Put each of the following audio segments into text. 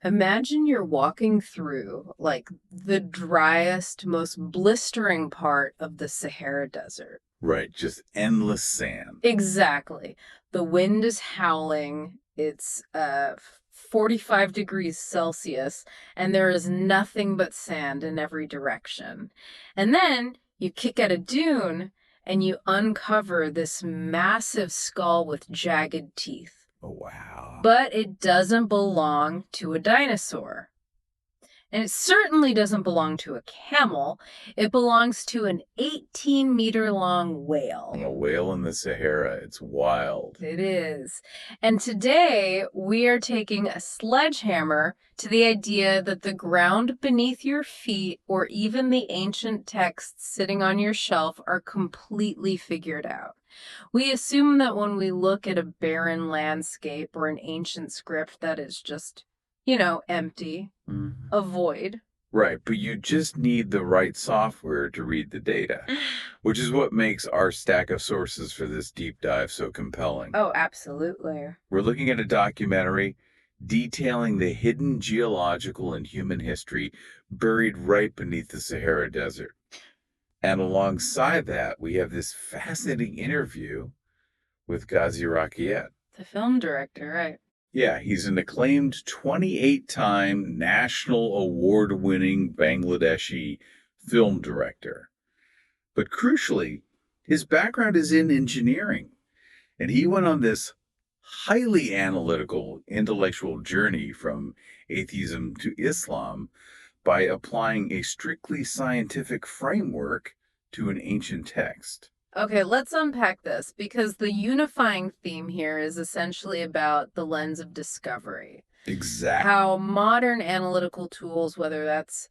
Imagine you're walking through like the driest, most blistering part of the Sahara Desert. Right, just endless sand. Exactly. The wind is howling. It's 45 degrees Celsius, and there is nothing but sand in every direction. And then you kick at a dune and you uncover this massive skull with jagged teeth. Oh, wow. But it doesn't belong to a dinosaur. And it certainly doesn't belong to a camel. It belongs to an 18-meter long whale. A whale in the Sahara. It's wild. It is. And today we are taking a sledgehammer to the idea that the ground beneath your feet or even the ancient texts sitting on your shelf are completely figured out. We assume that when we look at a barren landscape or an ancient script that is just, empty, a void. Right, but you just need the right software to read the data, which is what makes our stack of sources for this deep dive so compelling. Oh, absolutely. We're looking at a documentary detailing the hidden geological and human history buried right beneath the Sahara Desert. And alongside that, we have this fascinating interview with Ghazi Rakiet. The film director, right? Yeah, he's an acclaimed 28-time national award-winning Bangladeshi film director. But crucially, his background is in engineering, and he went on this highly analytical intellectual journey from atheism to Islam by applying a strictly scientific framework to an ancient text. Okay, let's unpack this because the unifying theme here is essentially about the lens of discovery. Exactly. How modern analytical tools, whether that's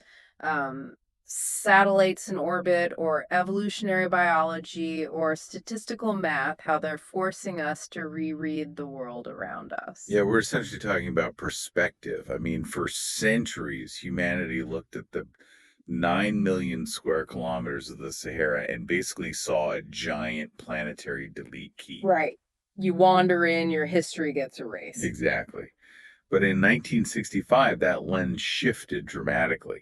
satellites in orbit or evolutionary biology or statistical math, how they're forcing us to reread the world around us. Yeah, we're essentially talking about perspective. I mean, for centuries, humanity looked at the 9 million square kilometers of the Sahara and basically saw a giant planetary delete key. Right. You wander in, your history gets erased. Exactly. But in 1965, that lens shifted dramatically.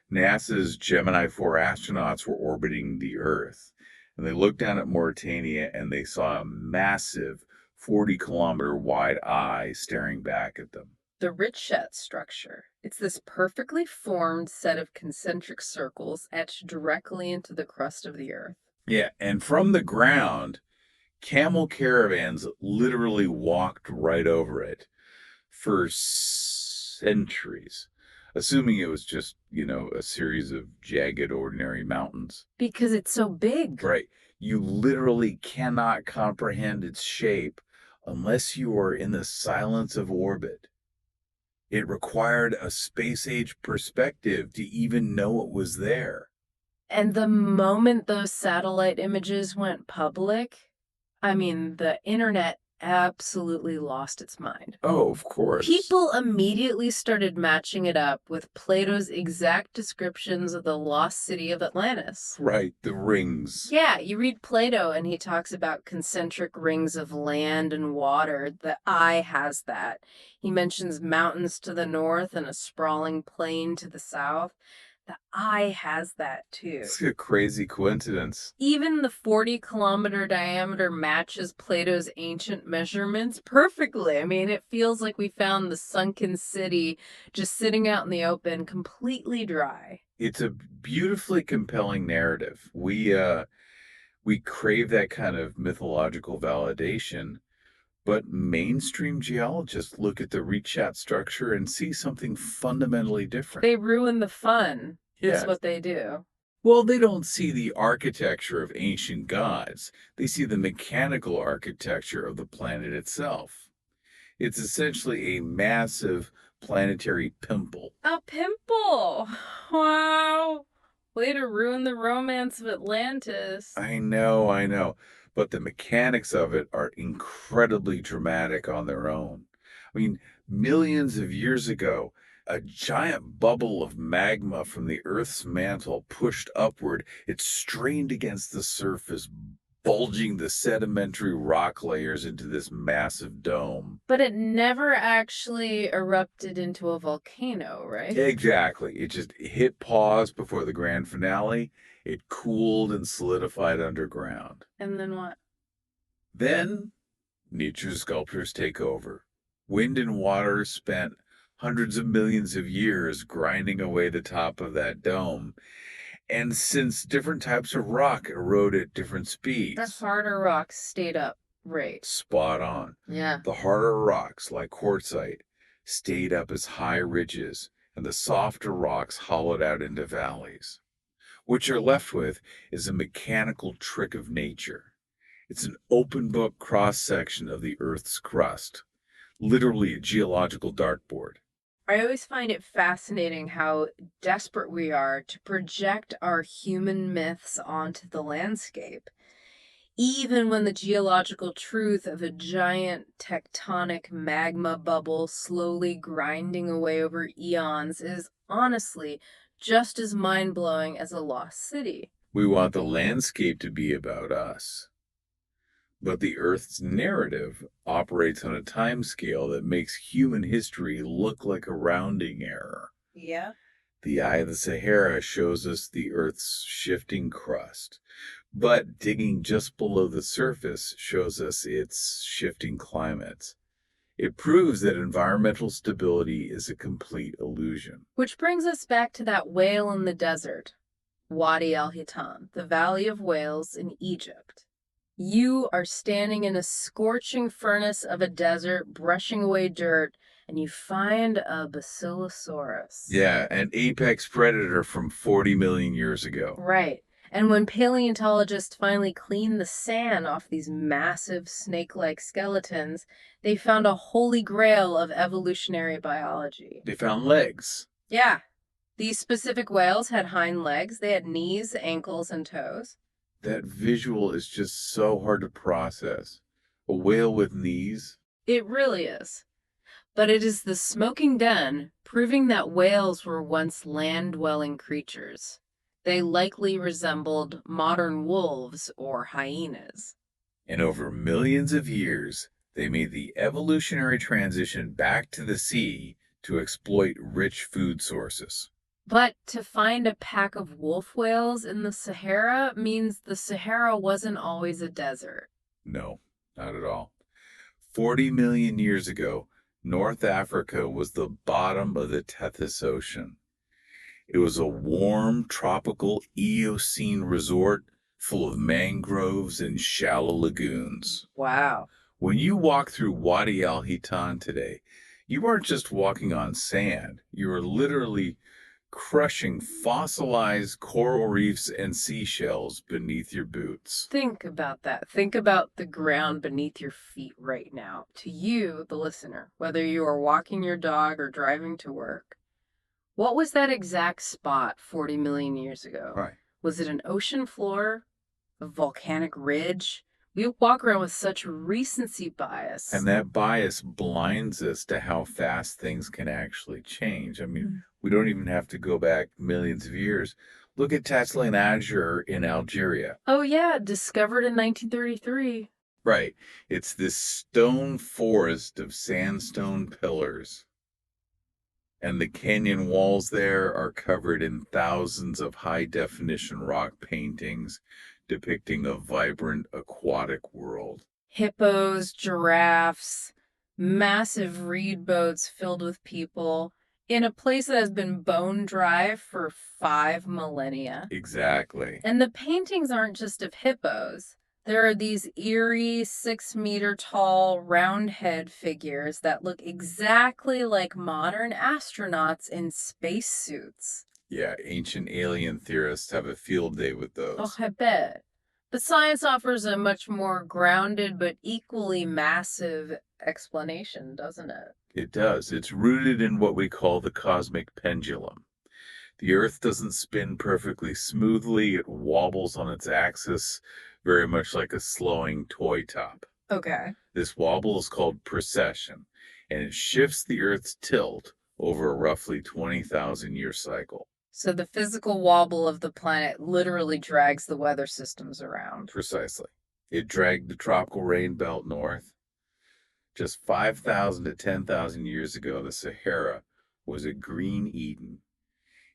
NASA's Gemini 4 astronauts were orbiting the Earth, and they looked down at Mauritania and they saw a massive 40-kilometer wide eye staring back at them. The Richet structure. It's this perfectly formed set of concentric circles etched directly into the crust of the Earth. Yeah, and from the ground, camel caravans literally walked right over it for centuries, assuming it was just, a series of jagged, ordinary mountains. Because it's so big. Right. You literally cannot comprehend its shape unless you are in the silence of orbit. It required a space-age perspective to even know it was there. And the moment those satellite images went public, the internet absolutely lost its mind. Oh, of course. People immediately started matching it up with Plato's exact descriptions of the lost city of Atlantis. Right, the rings. Yeah, you read Plato and he talks about concentric rings of land and water. The eye has that. He mentions mountains to the north and a sprawling plain to the south. The eye has that too. It's a crazy coincidence. Even the 40-kilometer diameter matches Plato's ancient measurements perfectly. It feels like we found the sunken city just sitting out in the open, completely dry. It's a beautifully compelling narrative. We crave that kind of mythological validation, but mainstream geologists look at the Richat structure and see something fundamentally different. They ruin the fun. Yeah. That's what they do. Well, they don't see the architecture of ancient gods. They see the mechanical architecture of the planet itself. It's essentially a massive planetary pimple. A pimple! Wow! Way to ruin the romance of Atlantis. I know. But the mechanics of it are incredibly dramatic on their own. Millions of years ago, a giant bubble of magma from the Earth's mantle pushed upward. It strained against the surface, bulging the sedimentary rock layers into this massive dome. But it never actually erupted into a volcano, right? Exactly. It just hit pause before the grand finale. It cooled and solidified underground. And then what? Then nature's sculptors take over. Wind and water spent hundreds of millions of years grinding away the top of that dome. And since different types of rock erode at different The speeds, harder rocks stayed up, right? spot on. Yeah. The harder rocks, like quartzite, stayed up as high ridges, and the softer rocks hollowed out into valleys. What you're left with is a mechanical trick of nature. It's an open book cross section of the Earth's crust, literally a geological dartboard. I always find it fascinating how desperate we are to project our human myths onto the landscape, even when the geological truth of a giant tectonic magma bubble slowly grinding away over eons is honestly just as mind blowing as a lost city. We want the landscape to be about us. But the Earth's narrative operates on a time scale that makes human history look like a rounding error. Yeah. The Eye of the Sahara shows us the Earth's shifting crust, but digging just below the surface shows us its shifting climates. It proves that environmental stability is a complete illusion. Which brings us back to that whale in the desert, Wadi al Hitan, the Valley of Whales in Egypt. You are standing in a scorching furnace of a desert, brushing away dirt, and you find a basilosaurus. Yeah, an apex predator from 40 million years ago. Right. And when paleontologists finally cleaned the sand off these massive snake-like skeletons, they found a holy grail of evolutionary biology. They found legs. Yeah. These specific whales had hind legs. They had knees, ankles, and toes. That visual is just so hard to process. A whale with knees? It really is. But it is the smoking den proving that whales were once land-dwelling creatures. They likely resembled modern wolves or hyenas. And over millions of years, they made the evolutionary transition back to the sea to exploit rich food sources. But to find a pack of wolf whales in the Sahara means the Sahara wasn't always a desert. No, not at all. 40 million years ago, North Africa was the bottom of the Tethys Ocean. It was a warm, tropical Eocene resort full of mangroves and shallow lagoons. Wow. When you walk through Wadi al Hitan today, you aren't just walking on sand. You are literally crushing fossilized coral reefs and seashells beneath your boots. Think about that. Think about the ground beneath your feet right now. To you, the listener, whether you are walking your dog or driving to work, what was that exact spot 40 million years ago? Right. Was it an ocean floor? A volcanic ridge? We walk around with such recency bias. And that bias blinds us to how fast things can actually change. I mean, we don't even have to go back millions of years. Look at Taslan Azure in Algeria. Oh, yeah, discovered in 1933. Right. It's this stone forest of sandstone pillars. And the canyon walls there are covered in thousands of high-definition rock paintings depicting a vibrant aquatic world. Hippos, giraffes, massive reed boats filled with people in a place that has been bone dry for 5 millennia. Exactly. And the paintings aren't just of hippos. There are these eerie 6-meter tall round head figures that look exactly like modern astronauts in spacesuits. Yeah, ancient alien theorists have a field day with those. Oh, I bet. But science offers a much more grounded but equally massive explanation, doesn't it? It does. It's rooted in what we call the cosmic pendulum. The Earth doesn't spin perfectly smoothly. It wobbles on its axis, very much like a slowing toy top. Okay. This wobble is called precession, and it shifts the Earth's tilt over a roughly 20,000 year cycle. So the physical wobble of the planet literally drags the weather systems around. Precisely. It dragged the tropical rain belt north. Just 5,000 to 10,000 years ago, the Sahara was a green Eden.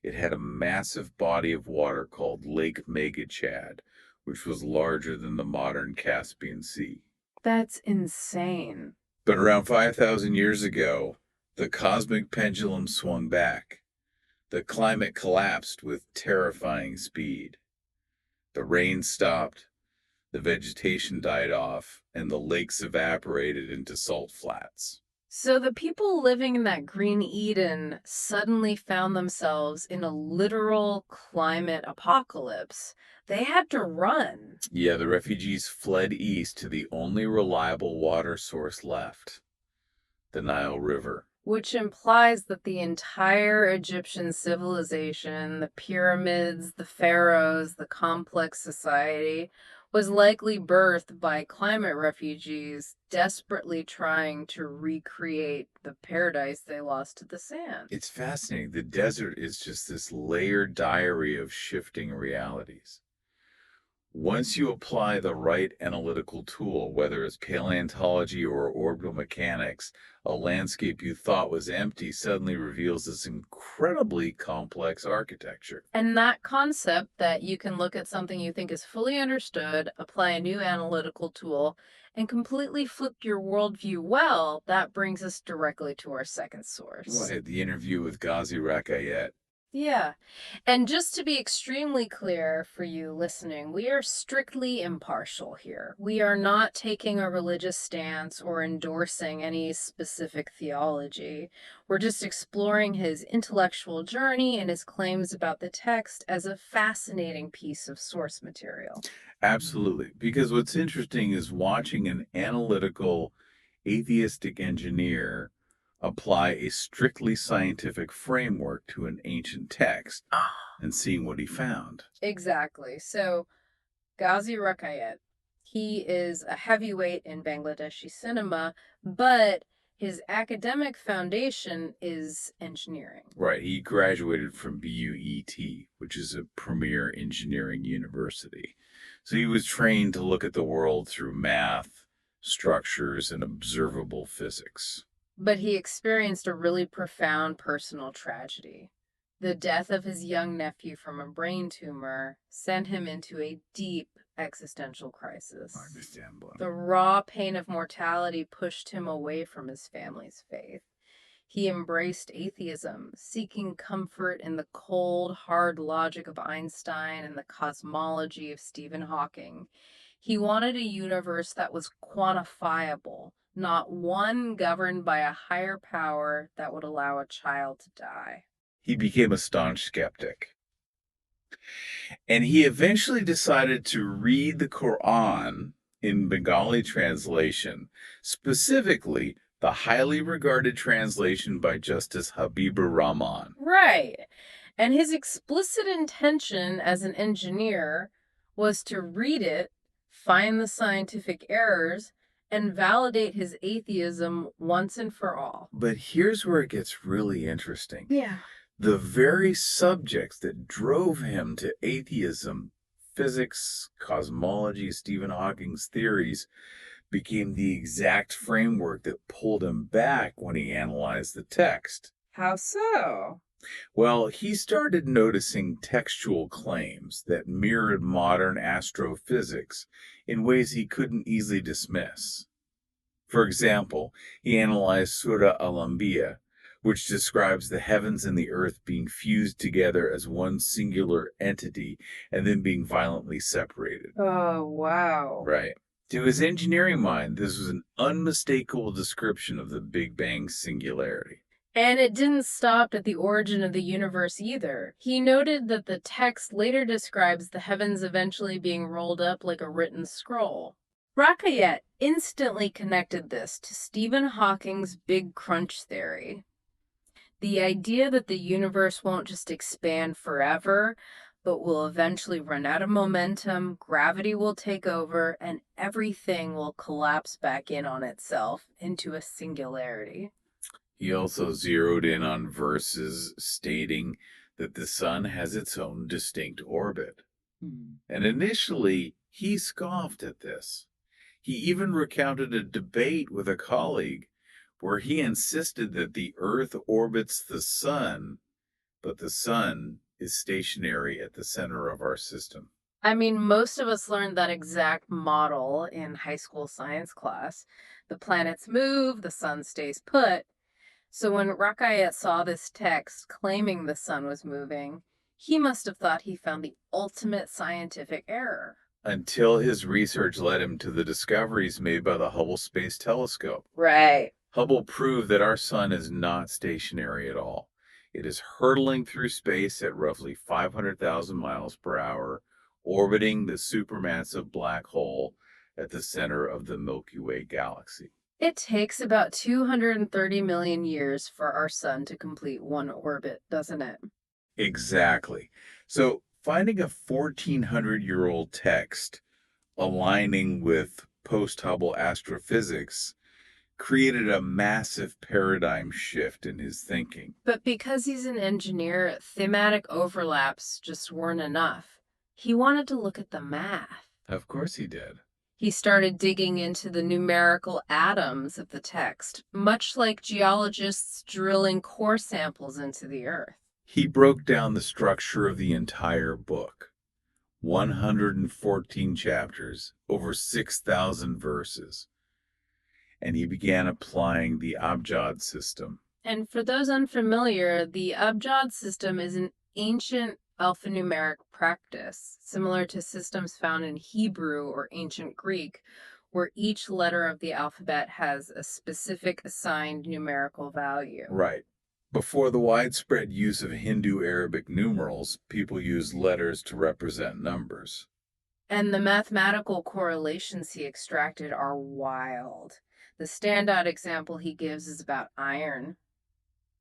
It had a massive body of water called Lake Megachad, which was larger than the modern Caspian Sea. That's insane. But around 5,000 years ago, the cosmic pendulum swung back. The climate collapsed with terrifying speed. The rain stopped, the vegetation died off, and the lakes evaporated into salt flats. So the people living in that green Eden suddenly found themselves in a literal climate apocalypse. They had to run. Yeah, the refugees fled east to the only reliable water source left, the Nile River. Which implies that the entire Egyptian civilization, the pyramids, the pharaohs, the complex society, was likely birthed by climate refugees desperately trying to recreate the paradise they lost to the sand. It's fascinating. The desert is just this layered diary of shifting realities. Once you apply the right analytical tool, whether it's paleontology or orbital mechanics, a landscape you thought was empty suddenly reveals this incredibly complex architecture. And that concept that you can look at something you think is fully understood, apply a new analytical tool, and completely flip your worldview well, that brings us directly to our second source. Right, the interview with Ghazi Rakayet. Yeah. And just to be extremely clear for you listening, we are strictly impartial here. We are not taking a religious stance or endorsing any specific theology. We're just exploring his intellectual journey and his claims about the text as a fascinating piece of source material. Absolutely. Because what's interesting is watching an analytical, atheistic engineer apply a strictly scientific framework to an ancient text and seeing what he found. Exactly. So, Ghazi Rakayet, he is a heavyweight in Bangladeshi cinema, but his academic foundation is engineering. Right. He graduated from BUET, which is a premier engineering university. So he was trained to look at the world through math, structures, and observable physics. But he experienced a really profound personal tragedy. The death of his young nephew from a brain tumor sent him into a deep existential crisis. Understandable. The raw pain of mortality pushed him away from his family's faith. He embraced atheism, seeking comfort in the cold, hard logic of Einstein and the cosmology of Stephen Hawking. He wanted a universe that was quantifiable, not one governed by a higher power that would allow a child to die. He became a staunch skeptic. And he eventually decided to read the Quran in Bengali translation, specifically the highly regarded translation by Justice Habibur Rahman. Right. And his explicit intention as an engineer was to read it, find the scientific errors, and validate his atheism once and for all. But here's where it gets really interesting. Yeah. The very subjects that drove him to atheism, physics, cosmology, Stephen Hawking's theories, became the exact framework that pulled him back when he analyzed the text. How so? Well, he started noticing textual claims that mirrored modern astrophysics in ways he couldn't easily dismiss. For example, he analyzed Surah Al-Anbiya, which describes the heavens and the earth being fused together as one singular entity and then being violently separated. Oh, wow. Right. To his engineering mind, this was an unmistakable description of the Big Bang singularity. And it didn't stop at the origin of the universe either. He noted that the text later describes the heavens eventually being rolled up like a written scroll. Rakayet instantly connected this to Stephen Hawking's Big Crunch theory. The idea that the universe won't just expand forever, but will eventually run out of momentum, gravity will take over, and everything will collapse back in on itself into a singularity. He also zeroed in on verses stating that the sun has its own distinct orbit. And initially, He scoffed at this. He even recounted a debate with a colleague where he insisted that the Earth orbits the Sun, but the Sun is stationary at the center of our system. I mean, most of us learned that exact model in high school science class. The planets move, the sun stays put. So when Rakayet saw this text claiming the sun was moving, he must have thought he found the ultimate scientific error. Until his research led him to the discoveries made by the Hubble Space Telescope. Right. Hubble proved that our sun is not stationary at all. It is hurtling through space at roughly 500,000 miles per hour, orbiting the supermassive black hole at the center of the Milky Way galaxy. It takes about 230 million years for our sun to complete one orbit, doesn't it? Exactly. So, finding a 1400-year-old text aligning with post Hubble astrophysics created a massive paradigm shift in his thinking. But because he's an engineer, thematic overlaps just weren't enough. He wanted to look at the math. Of course he did. He started digging into the numerical atoms of the text, much like geologists drilling core samples into the earth. He broke down the structure of the entire book. 114 chapters, over 6,000 verses. And he began applying the Abjad system. And for those unfamiliar, the Abjad system is an ancient alphanumeric practice, similar to systems found in Hebrew or ancient Greek, where each letter of the alphabet has a specific assigned numerical value. Right. Before the widespread use of Hindu-Arabic numerals, people used letters to represent numbers. And the mathematical correlations he extracted are wild. The standout example he gives is about iron.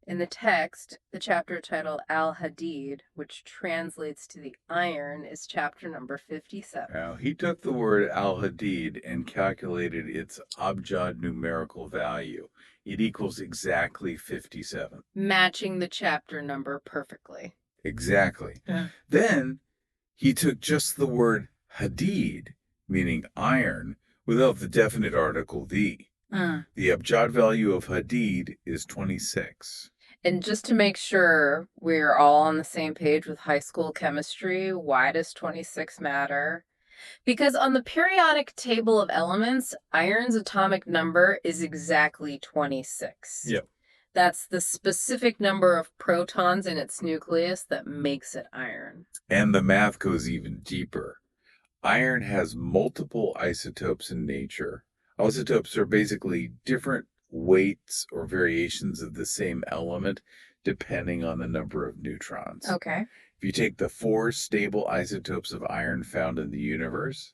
In the text, the chapter titled Al-Hadid, which translates to the iron, is chapter number 57. Now, he took the word Al-Hadid and calculated its Abjad numerical value. It equals exactly 57. Matching the chapter number perfectly. Exactly. Yeah. Then, he took just the word Hadid, meaning iron, without the definite article the. The Abjad value of Hadid is 26. And just to make sure we're all on the same page with high school chemistry, why does 26 matter? Because on the periodic table of elements, iron's atomic number is exactly 26. Yep. That's the specific number of protons in its nucleus that makes it iron. And the math goes even deeper. Iron has multiple isotopes in nature. Isotopes are basically different weights or variations of the same element depending on the number of neutrons. Okay. If you take the 4 stable isotopes of iron found in the universe,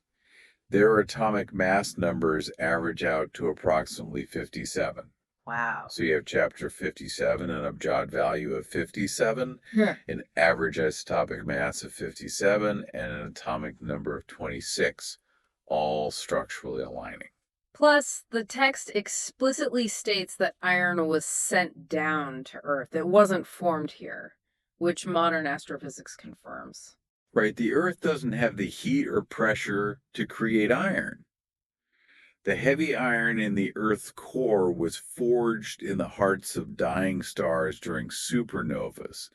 their atomic mass numbers average out to approximately 57. Wow. So you have chapter 57, an Abjad value of 57, an average isotopic mass of 57, and an atomic number of 26, all structurally aligning. Plus, the text explicitly states that iron was sent down to Earth. It wasn't formed here, which modern astrophysics confirms. Right, the Earth doesn't have the heat or pressure to create iron. The heavy iron in the Earth's core was forged in the hearts of dying stars during supernovas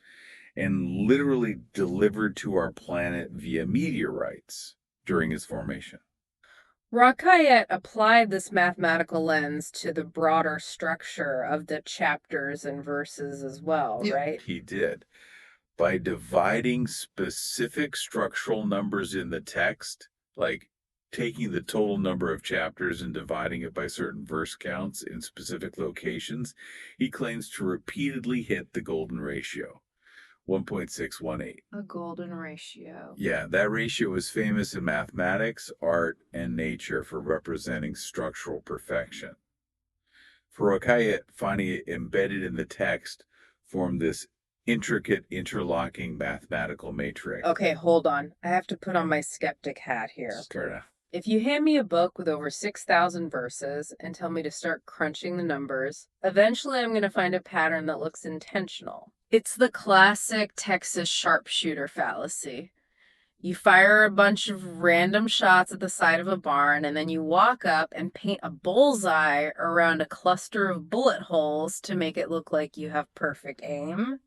and literally delivered to our planet via meteorites during its formation. Rakayet applied this mathematical lens to the broader structure of the chapters and verses as well, right? He did. By dividing specific structural numbers in the text, like taking the total number of chapters and dividing it by certain verse counts in specific locations, he claims to repeatedly hit the golden ratio, 1.618. A golden ratio. Yeah, that ratio is famous in mathematics, art, and nature for representing structural perfection. For Rakayet, finding it embedded in the text formed this intricate interlocking mathematical matrix. Okay, hold on. I have to put on my skeptic hat here. Sure. If you hand me a book with over 6,000 verses and tell me to start crunching the numbers, eventually I'm going to find a pattern that looks intentional. It's the classic Texas sharpshooter fallacy. You fire a bunch of random shots at the side of a barn, and then you walk up and paint a bullseye around a cluster of bullet holes to make it look like you have perfect aim.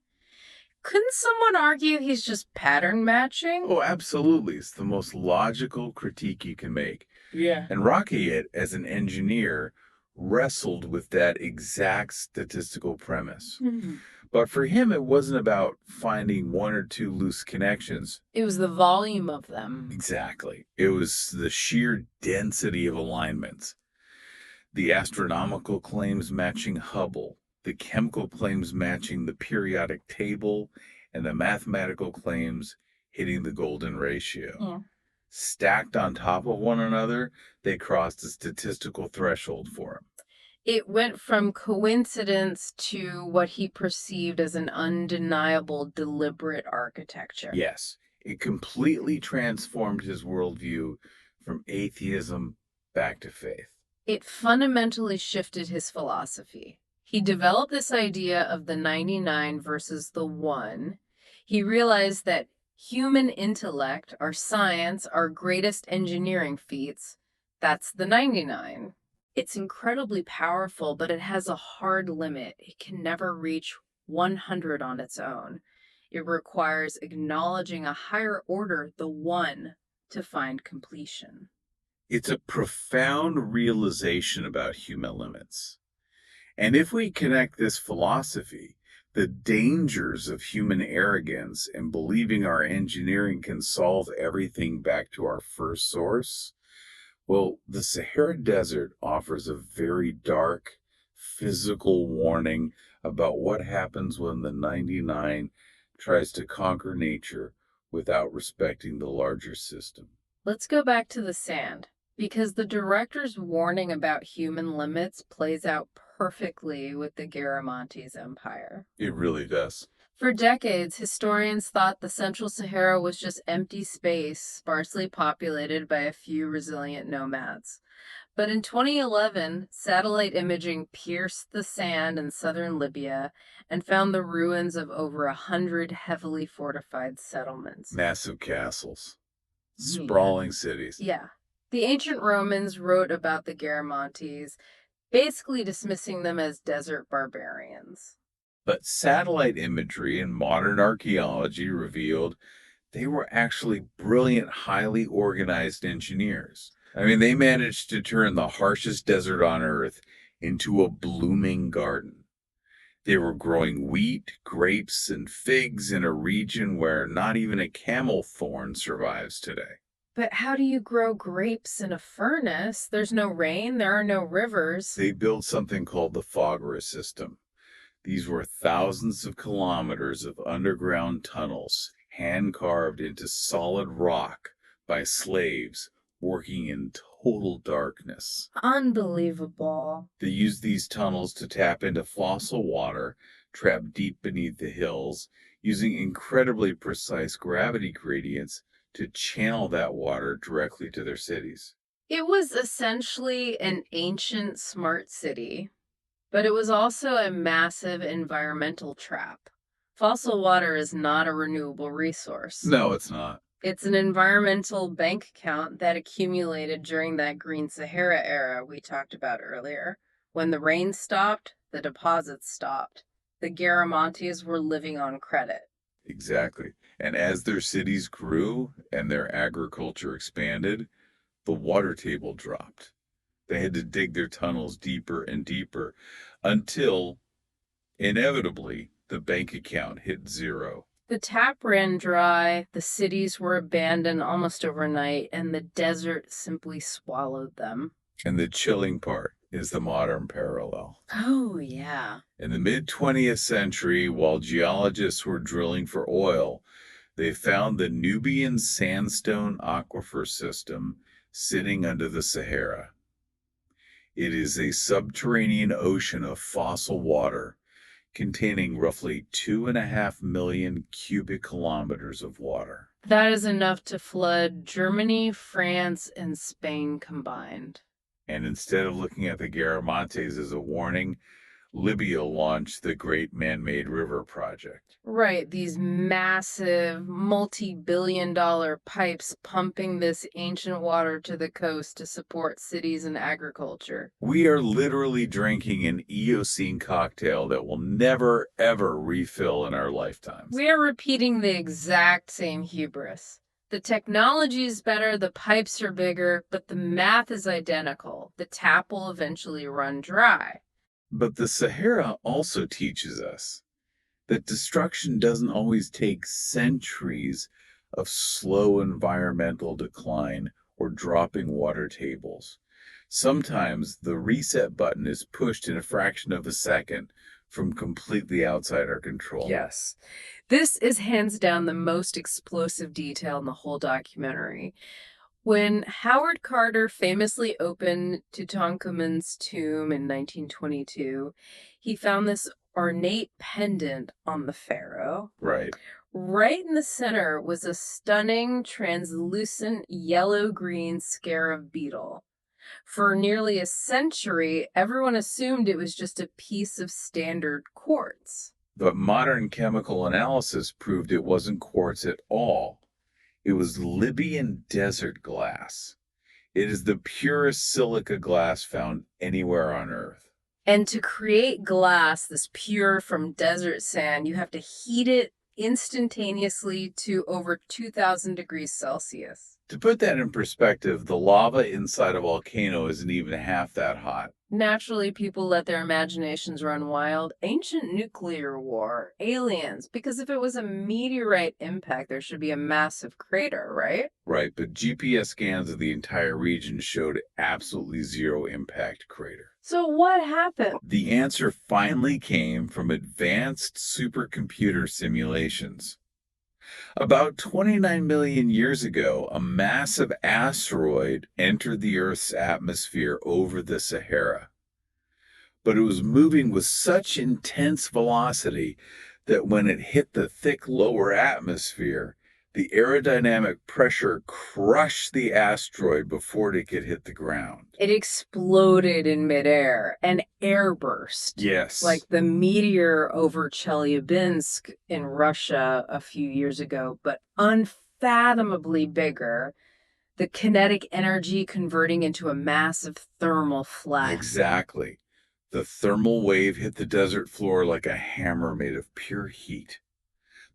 Couldn't someone argue he's just pattern matching? Oh, absolutely. It's the most logical critique you can make. Yeah. And Rocket, as an engineer, wrestled with that exact statistical premise. But for him, it wasn't about finding one or two loose connections. It was the volume of them. Exactly. It was the sheer density of alignments. The astronomical claims matching Hubble, the chemical claims matching the periodic table, and the mathematical claims hitting the golden ratio. Yeah. Stacked on top of one another, they crossed a statistical threshold for him. It went from coincidence to what he perceived as an undeniable, deliberate architecture. Yes, it completely transformed his worldview from atheism back to faith. It fundamentally shifted his philosophy. He developed this idea of the 99 versus the 1. He realized that human intellect, our science, our greatest engineering feats, that's the 99. It's incredibly powerful, but it has a hard limit. It can never reach 100 on its own. It requires acknowledging a higher order, the 1, to find completion. It's a profound realization about human limits. And if we connect this philosophy, the dangers of human arrogance and believing our engineering can solve everything back to our first source, well, the Sahara Desert offers a very dark, physical warning about what happens when the 99 tries to conquer nature without respecting the larger system. Let's go back to the sand, because the director's warning about human limits plays out perfectly with the Garamantes Empire. It really does. For decades, historians thought the Central Sahara was just empty space, sparsely populated by a few resilient nomads. But in 2011, satellite imaging pierced the sand in southern Libya and found the ruins of over 100 heavily fortified settlements. Massive castles, sprawling cities. Yeah. The ancient Romans wrote about the Garamantes, basically dismissing them as desert barbarians. But satellite imagery and modern archaeology revealed they were actually brilliant, highly organized engineers. I mean, they managed to turn the harshest desert on Earth into a blooming garden. They were growing wheat, grapes, and figs in a region where not even a camel thorn survives today. But how do you grow grapes in a furnace? There's no rain, there are no rivers. They built something called the Foghora system. These were thousands of kilometers of underground tunnels, hand-carved into solid rock by slaves working in total darkness. Unbelievable. They used these tunnels to tap into fossil water trapped deep beneath the hills, using incredibly precise gravity gradients to channel that water directly to their cities. It was essentially an ancient smart city, but it was also a massive environmental trap. Fossil water is not a renewable resource. No, it's not. It's an environmental bank account that accumulated during that Green Sahara era we talked about earlier. When the rain stopped, the deposits stopped. The Garamantes were living on credit. Exactly. And as their cities grew and their agriculture expanded, the water table dropped. They had to dig their tunnels deeper and deeper until, inevitably, the bank account hit zero. The tap ran dry, the cities were abandoned almost overnight, and the desert simply swallowed them. And the chilling part is the modern parallel. Oh, yeah. In the mid-20th century, while geologists were drilling for oil, they found the Nubian sandstone aquifer system sitting under the Sahara. It is a subterranean ocean of fossil water containing roughly 2.5 million cubic kilometers of water. That is enough to flood Germany, France, and Spain combined. And instead of looking at the Garamantes as a warning, Libya launched the Great Man-Made River Project. Right, these massive, multi-billion-dollar pipes pumping this ancient water to the coast to support cities and agriculture. We are literally drinking an Eocene cocktail that will never, ever refill in our lifetimes. We are repeating the exact same hubris. The technology is better, the pipes are bigger, but the math is identical. The tap will eventually run dry. But the Sahara also teaches us that destruction doesn't always take centuries of slow environmental decline or dropping water tables. Sometimes the reset button is pushed in a fraction of a second from completely outside our control. Yes. This is hands down the most explosive detail in the whole documentary. When Howard Carter famously opened Tutankhamun's tomb in 1922, he found this ornate pendant on the pharaoh. Right. Right in the center was a stunning, translucent yellow-green scarab beetle. For nearly a century, everyone assumed it was just a piece of standard quartz. But modern chemical analysis proved it wasn't quartz at all. It was Libyan desert glass. It is the purest silica glass found anywhere on Earth. And to create glass this pure from desert sand, you have to heat it instantaneously to over 2,000 degrees Celsius. To put that in perspective, the lava inside a volcano isn't even half that hot. Naturally, people let their imaginations run wild. Ancient nuclear war, aliens, because if it was a meteorite impact, there should be a massive crater, right? Right, but GPS scans of the entire region showed absolutely zero impact crater. So what happened? The answer finally came from advanced supercomputer simulations. About 29 million years ago, a massive asteroid entered the Earth's atmosphere over the Sahara. But it was moving with such intense velocity that when it hit the thick lower atmosphere, the aerodynamic pressure crushed the asteroid before it could hit the ground. It exploded in midair, an airburst. Yes. Like the meteor over Chelyabinsk in Russia a few years ago, but unfathomably bigger. The kinetic energy converting into a massive thermal flash. Exactly. The thermal wave hit the desert floor like a hammer made of pure heat.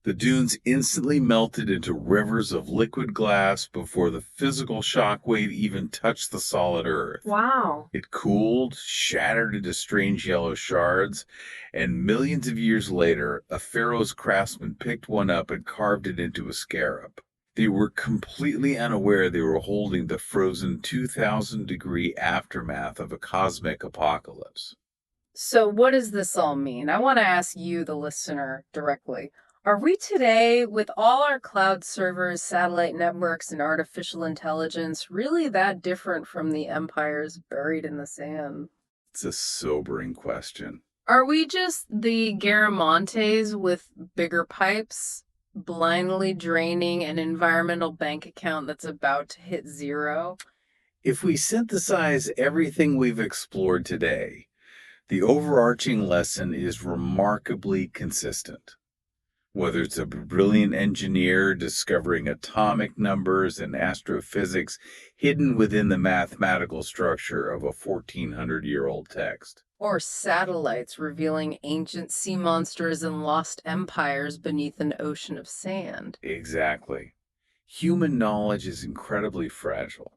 The dunes instantly melted into rivers of liquid glass before the physical shock wave even touched the solid earth. Wow. It cooled, shattered into strange yellow shards, and millions of years later, a pharaoh's craftsman picked one up and carved it into a scarab. They were completely unaware they were holding the frozen 2,000-degree aftermath of a cosmic apocalypse. So what does this all mean? I want to ask you, the listener, directly. Are we today, with all our cloud servers, satellite networks, and artificial intelligence, really that different from the empires buried in the sand? It's a sobering question. Are we just the Garamontes with bigger pipes, blindly draining an environmental bank account that's about to hit zero? If we synthesize everything we've explored today, the overarching lesson is remarkably consistent. Whether it's a brilliant engineer discovering atomic numbers and astrophysics hidden within the mathematical structure of a 1,400-year-old text. Or satellites revealing ancient sea monsters and lost empires beneath an ocean of sand. Exactly. Human knowledge is incredibly fragile.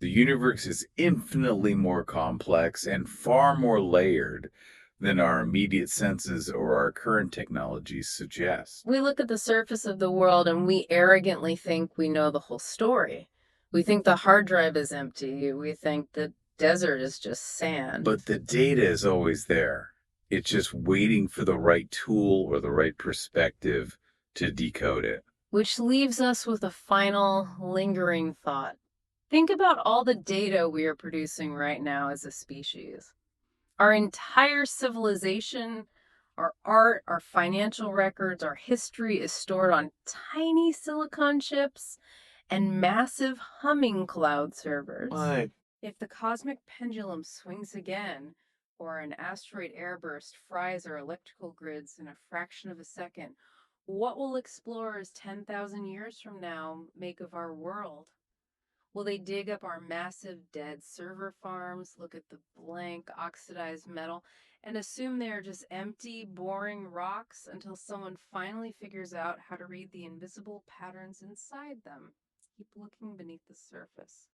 The universe is infinitely more complex and far more layered than our immediate senses or our current technologies suggest. We look at the surface of the world and we arrogantly think we know the whole story. We think the hard drive is empty. We think the desert is just sand. But the data is always there. It's just waiting for the right tool or the right perspective to decode it. Which leaves us with a final, lingering thought. Think about all the data we are producing right now as a species. Our entire civilization, our art, our financial records, our history is stored on tiny silicon chips and massive humming cloud servers. But If the cosmic pendulum swings again, or an asteroid airburst fries our electrical grids in a fraction of a second, what will explorers 10,000 years from now make of our world? Will they dig up our massive dead server farms, look at the blank oxidized metal, and assume they are just empty, boring rocks until someone finally figures out how to read the invisible patterns inside them? Keep looking beneath the surface.